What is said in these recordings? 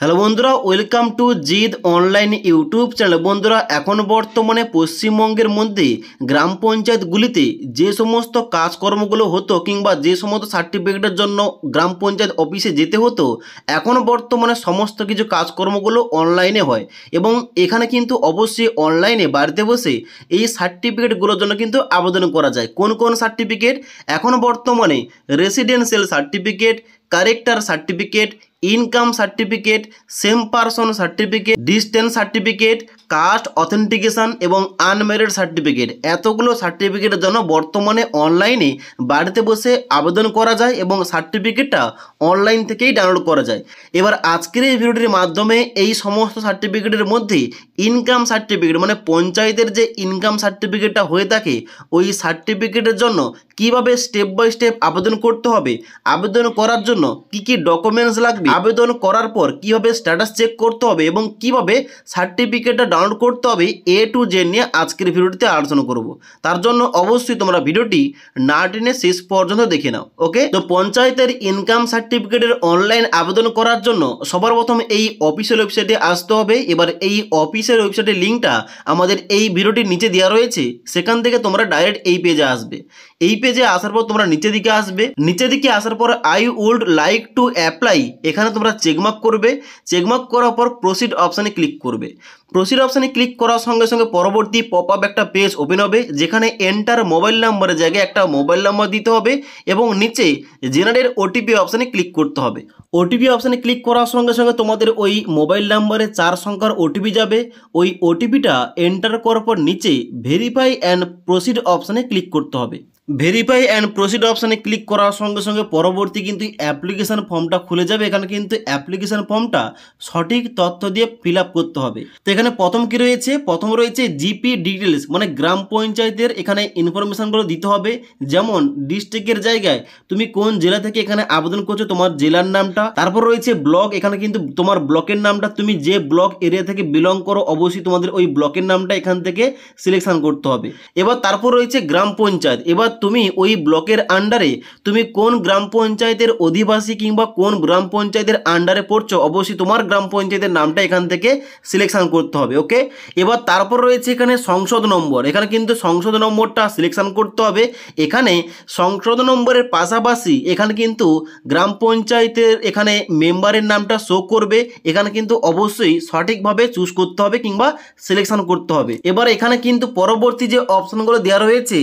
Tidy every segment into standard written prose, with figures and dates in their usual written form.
Hello বন্ধুরা, welcome to Gide online YouTube channel. বন্ধুরা, এখন বর্তমানে পশ্চিমবঙ্গের মধ্যে গ্রাম পঞ্চায়েতগুলিতে যে সমস্ত কাজকর্মগুলো হতো কিংবা যে সমস্ত সার্টিফিকেটের জন্য গ্রাম পঞ্চায়েত অফিসে যেতে হতো, এখন বর্তমানে সমস্ত কিছু কাজকর্মগুলো অনলাইনে হয় এবং এখানে কিন্তু অবশ্যই অনলাইনে বাড়িতে বসে এই সার্টিফিকেটগুলোর জন্য কিন্তু আবেদন করা যায়। কোন কোন সার্টিফিকেট? এখন বর্তমানে residential certificate, character certificate, income certificate, same person certificate, distance certificate, caste authentication এবং আনম্যারিড সার্টিফিকেট, এতগুলো সার্টিফিকেটের জন্য বর্তমানে অনলাইনে বাড়িতে বসে আবেদন করা যায় এবং সার্টিফিকেটটা অনলাইন থেকেই ডাউনলোড করা যায়। এবার আজকের এই ভিডিওটির মাধ্যমে এই সমস্ত সার্টিফিকেটের মধ্যে ইনকাম সার্টিফিকেট মানে পঞ্চায়েতের যে ইনকাম সার্টিফিকেটটা হয়ে থাকে, ওই সার্টিফিকেটের জন্য কিভাবে স্টেপ বাই স্টেপ আবেদন করতে হবে, আবেদন করার জন্য কি কি ডকুমেন্টস লাগবে, আবেদন করার পর কিভাবে স্ট্যাটাস চেক করতে হবে এবং কিভাবে সার্টিফিকেটটা ডাউনলোড করতে হবে, এ টু জেড নিয়ে আজকের ভিডিওটিতে আলোচনা করব। তার জন্য অবশ্যই তোমরা ভিডিওটি না টেনে শেষ পর্যন্ত দেখে নাও। ওকে, তো পঞ্চায়েতের ইনকাম সার্টিফিকেটের অনলাইন আবেদন করার জন্য সবার প্রথম এই অফিসিয়াল ওয়েবসাইটে আসতে হবে। এবার এই অফিসিয়াল ওয়েবসাইটের লিঙ্কটা আমাদের এই ভিডিওটির নিচে দেওয়া রয়েছে, সেখান থেকে তোমরা ডাইরেক্ট এই পেজে আসবে। এই পেজে আসার পর তোমরা নিচের দিকে আসবে, নিচের দিকে আসার পর I would like to apply, এখানে তোমরা চেকমার্ক করবে। চেকমার্ক করার পর প্রসিড অপশানে ক্লিক করবে। প্রসিড অপশানে ক্লিক করার সঙ্গে সঙ্গে পরবর্তী পপ আপ একটা পেজ ওপেন হবে, যেখানে এন্টার মোবাইল নাম্বারের জায়গায় একটা মোবাইল নাম্বার দিতে হবে এবং নিচে জেনারেট ওটিপি অপশানে ক্লিক করতে হবে। ওটিপি অপশানে ক্লিক করার সঙ্গে সঙ্গে তোমাদের ওই মোবাইল নাম্বারে 4 সংখ্যার ওটিপি যাবে। ওই ওটিপিটা এন্টার করার পর নিচে ভেরিফাই অ্যান্ড প্রসিড অপশানে ক্লিক করতে হবে। ভেরিফাই অ্যান্ড প্রসিড অপশানে ক্লিক করার সঙ্গে সঙ্গে পরবর্তী কিন্তু অ্যাপ্লিকেশান ফর্মটা খুলে যাবে। এখানে কিন্তু অ্যাপ্লিকেশান ফর্মটা সঠিক তথ্য দিয়ে ফিল আপ করতে হবে। তো এখানে প্রথম কি রয়েছে? প্রথম রয়েছে জিপি ডিটেলস মানে গ্রাম পঞ্চায়েতের এখানে ইনফরমেশানগুলো দিতে হবে। যেমন ডিস্ট্রিক্টের জায়গায় তুমি কোন জেলা থেকে এখানে আবেদন করছো, তোমার জেলার নামটা। তারপর রয়েছে ব্লক, এখানে কিন্তু তোমার ব্লকের নামটা, তুমি যে ব্লক এরিয়া থেকে বিলং করো অবশ্যই তোমাদের ওই ব্লকের নামটা এখান থেকে সিলেকশন করতে হবে। এবার তারপর রয়েছে গ্রাম পঞ্চায়েত। এবার তুমি ওই ব্লকের আন্ডারে তুমি কোন গ্রাম পঞ্চায়েতের অধিবাসী কিংবা কোন গ্রাম পঞ্চায়েতের আন্ডারে পড়ছো, অবশ্যই তোমার গ্রাম পঞ্চায়েতের নামটা এখান থেকে সিলেকশন করতে হবে। ওকে, এবার তারপর রয়েছে এখানে সংসদ নম্বর, এখানে কিন্তু সংসদ নম্বরটা সিলেকশন করতে হবে। এখানে সংসদ নম্বরের পাশাপাশি এখানে কিন্তু গ্রাম পঞ্চায়েতের এখানে মেম্বারের নামটা শো করবে। এখানে কিন্তু অবশ্যই সঠিকভাবে চুজ করতে হবে কিংবা সিলেকশন করতে হবে। এবার এখানে কিন্তু পরবর্তী যে অপশনগুলো দেওয়া রয়েছে,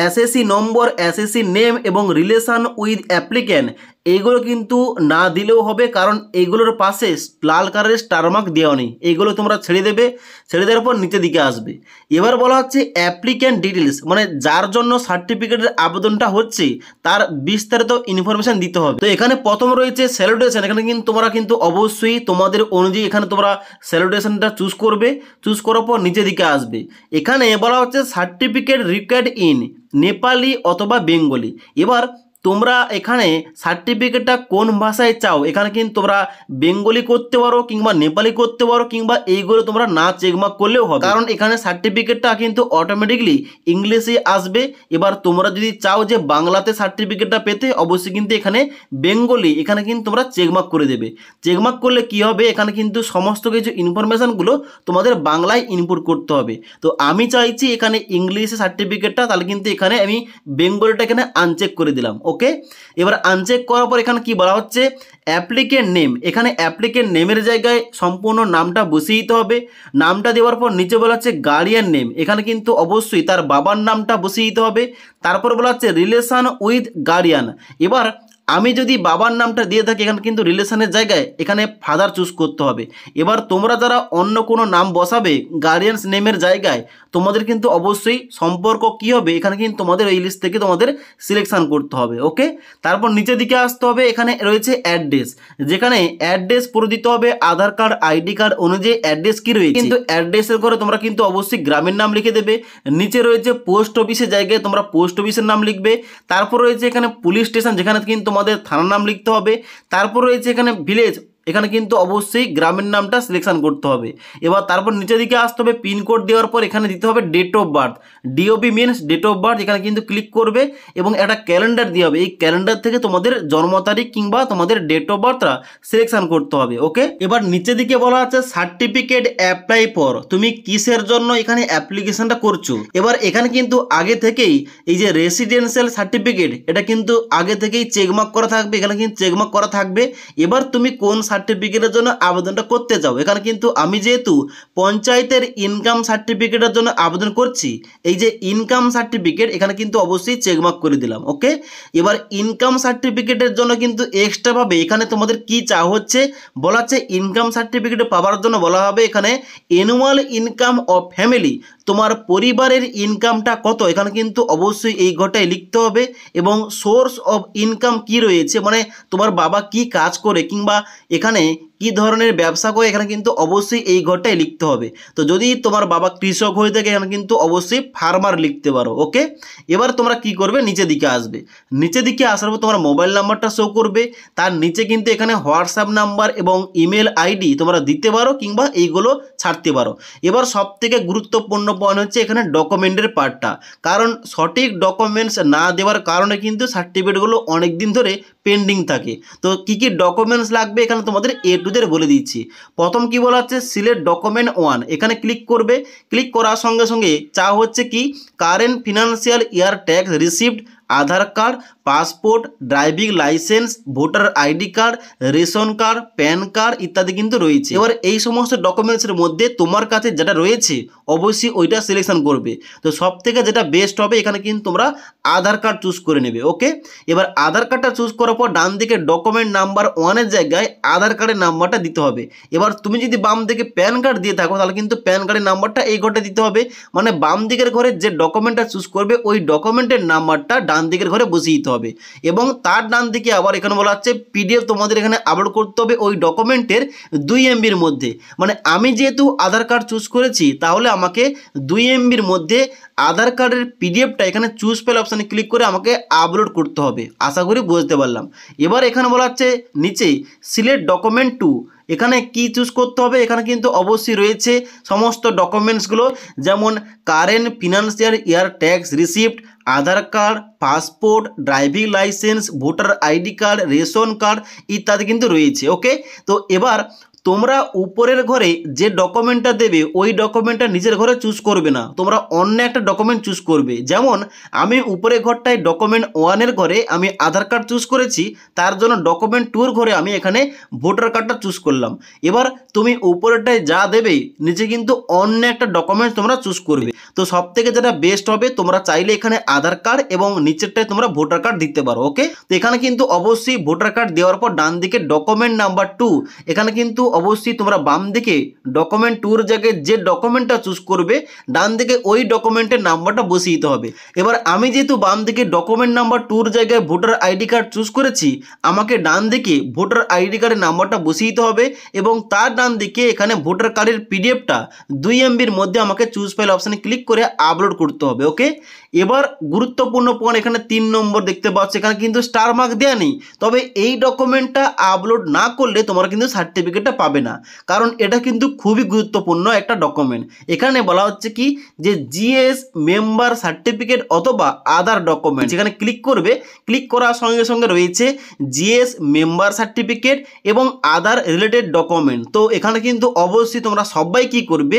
এসএসসি নম্বর, এসএসসি নেম এবং রিলেশন উইথ অ্যাপ্লিক্যান্ট, এইগুলো কিন্তু না দিলেও হবে, কারণ এইগুলোর পাশে লাল কালারের স্টার মার্ক দেওয়া নেই। এইগুলো তোমরা ছেড়ে দেবে, ছেড়ে দেওয়ার পর নিচের দিকে আসবে। এবার বলা হচ্ছে অ্যাপ্লিক্যান্ট ডিটেলস মানে যার জন্য সার্টিফিকেটের আবেদনটা হচ্ছে তার বিস্তারিত ইনফরমেশান দিতে হবে। তো এখানে প্রথম রয়েছে স্যালুটেশন, এখানে কিন্তু তোমরা কিন্তু অবশ্যই তোমাদের অনুযায়ী এখানে তোমরা স্যালুটেশনটা চুজ করবে। চুজ করার পর নিচের দিকে আসবে। এখানে বলা হচ্ছে সার্টিফিকেট রিকোয়ার্ড ইন নেপালি অথবা বেঙ্গলি। এবার তোমরা এখানে সার্টিফিকেটটা কোন ভাষায় চাও, এখানে কিন্তু তোমরা বেঙ্গলি করতে পারো কিংবা নেপালি করতে পারো কিংবা এইগুলো তোমরা না চেকমার্ক করলেও হবে, কারণ এখানে সার্টিফিকেটটা কিন্তু অটোমেটিকলি ইংলিশে আসবে। এবার তোমরা যদি চাও যে বাংলাতে সার্টিফিকেটটা পেতে, অবশ্যই কিন্তু এখানে বেঙ্গলি এখানে কিন্তু তোমরা চেকমার্ক করে দেবে। চেকমার্ক করলে কি হবে, এখানে কিন্তু সমস্ত কিছু ইনফরমেশানগুলো তোমাদের বাংলায় ইনপুট করতে হবে। তো আমি চাইছি এখানে ইংলিশে সার্টিফিকেটটা, তাহলে কিন্তু এখানে আমি বেঙ্গলিটা এখানে আনচেক করে দিলাম। ওকে, এবার আনচেক করার পর এখানে কি বলা হচ্ছে অ্যাপ্লিকেন্ট নেম, এখানে অ্যাপ্লিকেন্ট নেমের জায়গায় সম্পূর্ণ নামটা বসিয়ে দিতে হবে। নামটা দেওয়ার পর নিচে বলা হচ্ছে গার্ডিয়ান নেম, এখানে কিন্তু অবশ্যই তার বাবার নামটা বসিয়ে দিতে হবে। তারপর বলা হচ্ছে রিলেশন উইথ গার্ডিয়ান। এবার আমি যদি বাবার নামটা দিয়ে থাকি, এখানে কিন্তু রিলেশনের জায়গায় এখানে ফাদার চুজ করতে হবে। এবার তোমরা যারা অন্য কোনো নাম বসাবে গার্ডিয়ানস নেমের জায়গায়, তোমাদের কিন্তু অবশ্যই সম্পর্ক কি হবে, এখানে কিন্তু তোমাদের এই লিস্ট থেকে তোমাদের সিলেকশন করতে হবে। ওকে, তারপর নিচের দিকে আসতে হবে। এখানে রয়েছে অ্যাড্রেস, যেখানে অ্যাড্রেস পুরো দিতে হবে আধার কার্ড আইডি কার্ড অনুযায়ী অ্যাড্রেস কি রয়েছে, কিন্তু অ্যাড্রেসের ঘরে তোমরা কিন্তু অবশ্যই গ্রামের নাম লিখে দেবে। নিচে রয়েছে পোস্ট অফিসের জায়গায় তোমরা পোস্ট অফিসের নাম লিখবে। তারপর রয়েছে এখানে পুলিশ স্টেশন, যেখানে কিন্তু তোমাদের থানার নাম লিখতে হবে। তারপর রয়েছে এখানে ভিলেজ এখানে কিন্তু অবশ্যই গ্রামের নামটা সিলেকশন করতে হবে। এবার তারপর নিচের দিকে আসতে হবে, পিনকোড দেওয়ার পর এখানে দিতে হবে date of birth, DOB means date of birth. এখানে কিন্তু ক্লিক করবে এবং একটা ক্যালেন্ডার দিয়ে হবে, এই ক্যালেন্ডার থেকে তোমাদের জন্ম তারিখ কিংবা তোমাদের ডেট অফ বার্থটা সিলেকশন করতে হবে। ওকে, এবার নিচের দিকে বলা আছে সার্টিফিকেট অ্যাপ্লাই ফর, তুমি কিসের জন্য এখানে অ্যাপ্লিকেশনটা করছো। এবার এখানে কিন্তু আগে থেকেই এই যে রেসিডেন্সিয়াল সার্টিফিকেট এটা কিন্তু আগে থেকেই চেকমার্ক করা থাকবে, এখানে কিন্তু চেকমার্ক করা থাকবে। এবার তুমি কোন সার্টিফিকেটের জন্য আবেদনটা করতে চাও, এখানে কিন্তু আমি যেহেতু পঞ্চায়েতের ইনকাম সার্টিফিকেটের জন্য আবেদন করছি, এই যে ইনকাম সার্টিফিকেট এখানে কিন্তু অবশ্যই চেকমার্ক করে দিলাম। ওকে, এবার ইনকাম সার্টিফিকেটের জন্য কিন্তু এক্সট্রাভাবে এখানে তোমাদের কি চাওয়া হচ্ছে বলা হচ্ছে, ইনকাম সার্টিফিকেট পাওয়ার জন্য বলা হবে এখানে অ্যানুয়াল ইনকাম অফ ফ্যামিলি, তোমার পরিবারের ইনকামটা কত, এখানে কিন্তু অবশ্যই এই ঘরটায় লিখতে হবে। এবং সোর্স অফ ইনকাম কি রয়েছে, মানে তোমার বাবা কি কাজ করে কিংবা এখানে কি ধরনের ব্যবসা করে, এখানে কিন্তু অবশ্যই এই ঘরটায় লিখতে হবে। তো যদি তোমার বাবা কৃষক হয়ে থাকে এখানে কিন্তু অবশ্যই ফার্মার লিখতে পারো। ওকে, এবার তোমরা কি করবে, নিচের দিকে আসবে, নিচের দিকে আসার পর তোমার মোবাইল নাম্বারটা শো করবে, তার নিচে কিন্তু এখানে হোয়াটসঅ্যাপ নাম্বার এবং ইমেল আইডি তোমরা দিতে পারো কিংবা এইগুলো ছাড়তে পারো। এবার সব থেকে গুরুত্বপূর্ণ পয়েন্ট হচ্ছে এখানে ডকুমেন্টের পার্টটা, কারণ সঠিক ডকুমেন্টস না দেওয়ার কারণে কিন্তু সার্টিফিকেটগুলো অনেক দিন ধরে পেন্ডিং থাকে। তো কি কি ডকুমেন্টস লাগবে এখানে তোমাদের এ টু জেড বলে দিচ্ছি। প্রথম কি বলা হচ্ছে, সিলেক্ট ডকুমেন্ট 1, এখানে ক্লিক করবে। ক্লিক করার সঙ্গে সঙ্গে চা হচ্ছে কি current financial year tax received, Aadhaar card, passport, driving licence, voter ID card, ration card, PAN card ইত্যাদি কিন্তু রয়েছে। এবার এই সমস্ত ডকুমেন্টসের মধ্যে তোমার কাছে যেটা রয়েছে অবশ্যই ওইটা সিলেকশন করবে। তো সব থেকে যেটা বেস্ট হবে এখানে কিন্তু তোমরা আধার কার্ড চুজ করে নেবে। ওকে, এবার আধার কার্ডটা চুজ করার পর ডান দিকে ডকুমেন্ট নাম্বার 1-এর জায়গায় আধার কার্ডের নাম্বারটা দিতে হবে। এবার তুমি যদি বাম দিকে প্যান কার্ড দিয়ে থাকো তাহলে কিন্তু প্যান কার্ডের নাম্বারটা এই ঘরে দিতে হবে, মানে বাম দিকের ঘরে যে ডকুমেন্টটা চুজ করবে ওই ডকুমেন্টের নাম্বারটা ডান দিকের ঘরে বসিয়ে দিতে হবে। এবং তার ডান দিকে আবার এখানে বলা হচ্ছে পিডিএফ তোমাদের এখানে আপলোড করতে হবে ওই ডকুমেন্টের 2 MBর মধ্যে, মানে আমি যেহেতু আধার কার্ড চুজ করেছি তাহলে আমাকে 2 MBর মধ্যে আধার কার্ডের পিডিএফটা এখানে চুজ ফাইল অপশানে ক্লিক করে আমাকে আপলোড করতে হবে। আশা করি বুঝতে পারলাম। এবার এখানে বলা হচ্ছে নিচে সিলেক্ট ডকুমেন্ট 2, এখানে কি চুজ করতে হবে, এখানে কিন্তু অবশ্যই রয়েছে সমস্ত ডকুমেন্টসগুলো, যেমন current financial year tax receipt, Aadhaar card, passport, driving licence, voter ID card, ration card ইত্যাদি কিন্তু রয়েছে। ওকে, তো এবার তোমরা উপরের ঘরে যে ডকুমেন্টটা দেবে ওই ডকুমেন্টটা নিচের ঘরে চুজ করবে না, তোমরা অন্য একটা ডকুমেন্ট চুজ করবে। যেমন আমি উপরের ঘরটায় ডকুমেন্ট 1-এর ঘরে আমি আধার কার্ড চুজ করেছি, তার জন্য ডকুমেন্ট 2-এর ঘরে আমি এখানে ভোটার কার্ডটা চুজ করলাম। এবার তুমি উপরেরটায় যা দেবে নিচে কিন্তু অন্য একটা ডকুমেন্ট তোমরা চুজ করবে। তো সব থেকে যেটা বেস্ট হবে তোমরা চাইলে এখানে আধার কার্ড এবং নিচেরটায় তোমরা ভোটার কার্ড দিতে পারো। ওকে, তো এখানে কিন্তু অবশ্যই ভোটার কার্ড দেওয়ার পর ডান দিকে ডকুমেন্ট নাম্বার 2, এখানে কিন্তু অবশ্যই তোমরা বাম দিকে ডকুমেন্ট 2-এর জায়গায় যে ডকুমেন্টটা চুজ করবে ডান দিকে ওই ডকুমেন্টের নাম্বারটা বসিয়ে দিতে হবে। এবার আমি যেহেতু বাম দিকে ডকুমেন্ট নাম্বার 2-এর জায়গায় ভোটার আইডি কার্ড চুজ করেছি, আমাকে ডান দিকে ভোটার আইডি কার্ডের নাম্বারটা বসিয়ে দিতে হবে এবং তার ডান দিকে এখানে ভোটার কার্ডের পিডিএফটা 2 MBর মধ্যে আমাকে চুজ ফাইল অপশানে ক্লিক করে আপলোড করতে হবে। ওকে, এবার গুরুত্বপূর্ণ পয়েন্ট এখানে 3 নম্বর দেখতে পাচ্ছ, এখানে কিন্তু স্টার মার্ক দেওয়া নেই, তবে এই ডকুমেন্টটা আপলোড না করলে তোমরা কিন্তু সার্টিফিকেটটা পাবে না, কারণ এটা কিন্তু খুবই গুরুত্বপূর্ণ একটা ডকুমেন্ট। এখানে বলা হচ্ছে কি যে জিএস মেম্বার সার্টিফিকেট অথবা আদার ডকুমেন্ট, এখানে ক্লিক করবে। ক্লিক করার সঙ্গে সঙ্গে রয়েছে জিএস মেম্বার সার্টিফিকেট এবং আদার রিলেটেড ডকুমেন্ট। তো এখানে কিন্তু অবশ্যই তোমরা সবাই কি করবে,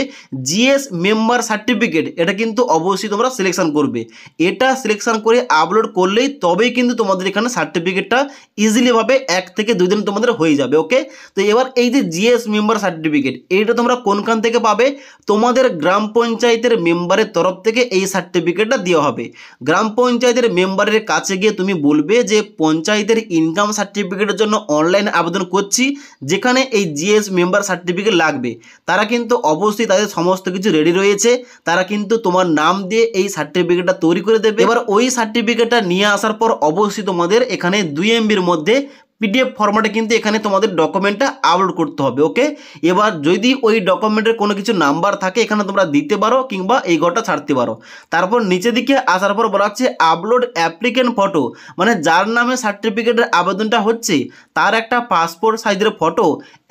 জিএস মেম্বার সার্টিফিকেট এটা কিন্তু অবশ্যই তোমরা সিলেকশন করবে। এটা সিলেকশন করে আপলোড করলেই তবেই কিন্তু তোমাদের এখানে সার্টিফিকেটটা ইজিলি ভাবে 1 থেকে 2 দিন তোমাদের হয়ে যাবে। ওকে, তো এবার এই যে জিএস মেম্বার সার্টিফিকেট এইটা তোমরা কোনখান থেকে পাবে, তোমাদের গ্রাম পঞ্চায়েতের মেম্বারের তরফ থেকে এই সার্টিফিকেটটা দেওয়া হবে। গ্রাম পঞ্চায়েতের মেম্বারের কাছে গিয়ে তুমি বলবে যে পঞ্চায়েতের ইনকাম সার্টিফিকেটের জন্য অনলাইন আবেদন করছি, যেখানে এই জিএস মেম্বার সার্টিফিকেট লাগবে। তারা কিন্তু অবশ্যই তাদের সমস্ত কিছু রেডি রয়েছে, তারা কিন্তু তোমার নাম দিয়ে এই সার্টিফিকেটটা তৈরি করে দেবে। এবার ওই সার্টিফিকেটটা নিয়ে আসার পর অবশ্যই তোমাদের এখানে 2 MBর মধ্যে পিডিএফ ফরম্যাটে কিন্তু এখানে তোমাদের ডকুমেন্টটা আপলোড করতে হবে। ওকে, এবার যদি ওই ডকুমেন্টের কোনো কিছু নাম্বার থাকে এখানে তোমরা দিতে পারো কিংবা এই ঘরটা ছাড়তে পারো। তারপর নিচের দিকে আসার পর বলা হচ্ছে আপলোড অ্যাপ্লিকেন্ট ফটো, মানে যার নামে সার্টিফিকেটের আবেদনটা হচ্ছে তার একটা পাসপোর্ট সাইজের ফটো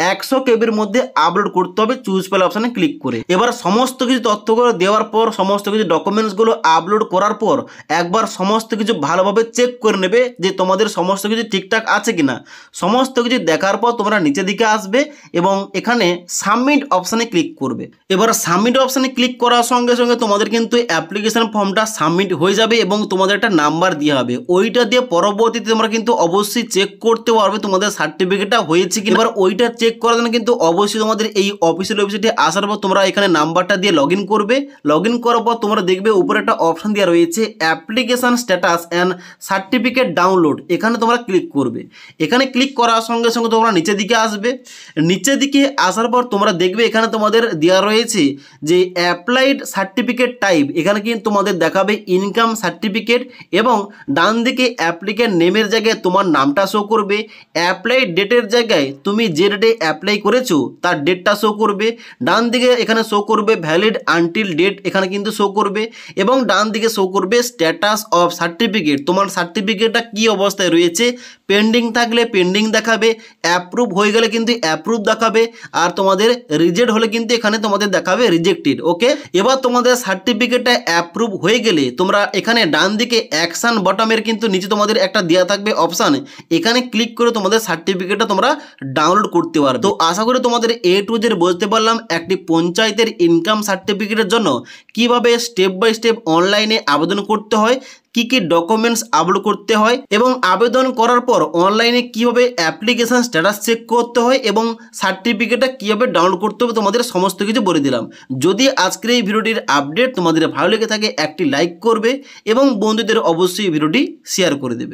100 কেবির মধ্যে আপলোড করতে হবে চুজ ফাইল অপশানে ক্লিক করে। এবার সমস্ত কিছু তথ্যগুলো দেওয়ার পর, সমস্ত কিছু ডকুমেন্টসগুলো আপলোড করার পর একবার সমস্ত কিছু ভালোভাবে চেক করে নেবে যে তোমাদের সমস্ত কিছু ঠিকঠাক আছে কিনা। সমস্ত কিছু দেখার পর তোমরা নিচের দিকে আসবে এবং এখানে সাবমিট অপশানে ক্লিক করবে। এবার সাবমিট অপশানে ক্লিক করার সঙ্গে সঙ্গে তোমাদের কিন্তু অ্যাপ্লিকেশন ফর্মটা সাবমিট হয়ে যাবে এবং তোমাদের একটা নাম্বার দেওয়া হবে। ওইটা দিয়ে পরবর্তীতে তোমরা কিন্তু অবশ্যই চেক করতে পারবে তোমাদের সার্টিফিকেটটা হয়েছে কি। এবার ওইটা চেক করার জন্য কিন্তু অবশ্যই তোমাদের এই অফিসিয়াল ওয়েবসাইটে আসার পর তোমরা এখানে নাম্বারটা দিয়ে লগ ইন করবে। লগ ইন করার পর তোমরা দেখবে উপরে একটা অপশান দেওয়া রয়েছে application status and certificate download, এখানে তোমরা ক্লিক করবে। এখানে ক্লিক করার সঙ্গে সঙ্গে তোমরা নিচের দিকে আসবে। নিচের দিকে আসার পর তোমরা দেখবে এখানে তোমাদের দেওয়া রয়েছে যে অ্যাপ্লাইড সার্টিফিকেট টাইপ, এখানে কিন্তু তোমাদের দেখাবে ইনকাম সার্টিফিকেট এবং ডান দিকে অ্যাপ্লিকেন্ট নেমের জায়গায় তোমার নামটা শো করবে। অ্যাপ্লাইড ডেটের জায়গায় তুমি যে ডেটে অ্যাপ্লাই করেছো তার ডেটটা শো করবে। ডান দিকে এখানে শো করবে ভ্যালিড আনটিল ডেট, এখানে কিন্তু শো করবে এবং ডান দিকে শো করবে স্ট্যাটাস অফ সার্টিফিকেট, তোমার সার্টিফিকেটটা কী অবস্থায় রয়েছে। পেন্ডিং থাকলে পেন্ডিং দেখাবে, অ্যাপ্রুভ হয়ে গেলে কিন্তু অ্যাপ্রুভ দেখাবে, আর তোমাদের রিজেক্ট হলে কিন্তু এখানে তোমাদের দেখাবে রিজেক্টেড। ওকে, এবার তোমাদের সার্টিফিকেটটা অ্যাপ্রুভ হয়ে গেলে তোমরা এখানে ডান দিকে অ্যাকশন বটমের কিন্তু নিচে তোমাদের একটা দেওয়া থাকবে অপশান, এখানে ক্লিক করে তোমাদের সার্টিফিকেটটা তোমরা ডাউনলোড করতে পারবে। তো আশা করি তোমাদের এ টু জেড বলতে পারলাম একটি পঞ্চায়েতের ইনকাম সার্টিফিকেটের জন্য কিভাবে স্টেপ বাই স্টেপ অনলাইনে আবেদন করতে হয়, কি কি ডকুমেন্টস আপলোড করতে হয় এবং আবেদন করার পর অনলাইনে কিভাবে অ্যাপ্লিকেশন স্ট্যাটাস চেক করতে হয় এবং সার্টিফিকেটটা কিভাবে ডাউনলোড করতে হবে তোমাদের সমস্ত কিছু বলে দিলাম। যদি আজকের এই ভিডিওটির আপডেট তোমাদের ভালো লেগে থাকে একটি লাইক করবে এবং বন্ধুদের অবশ্যই ভিডিওটি শেয়ার করে দেবে।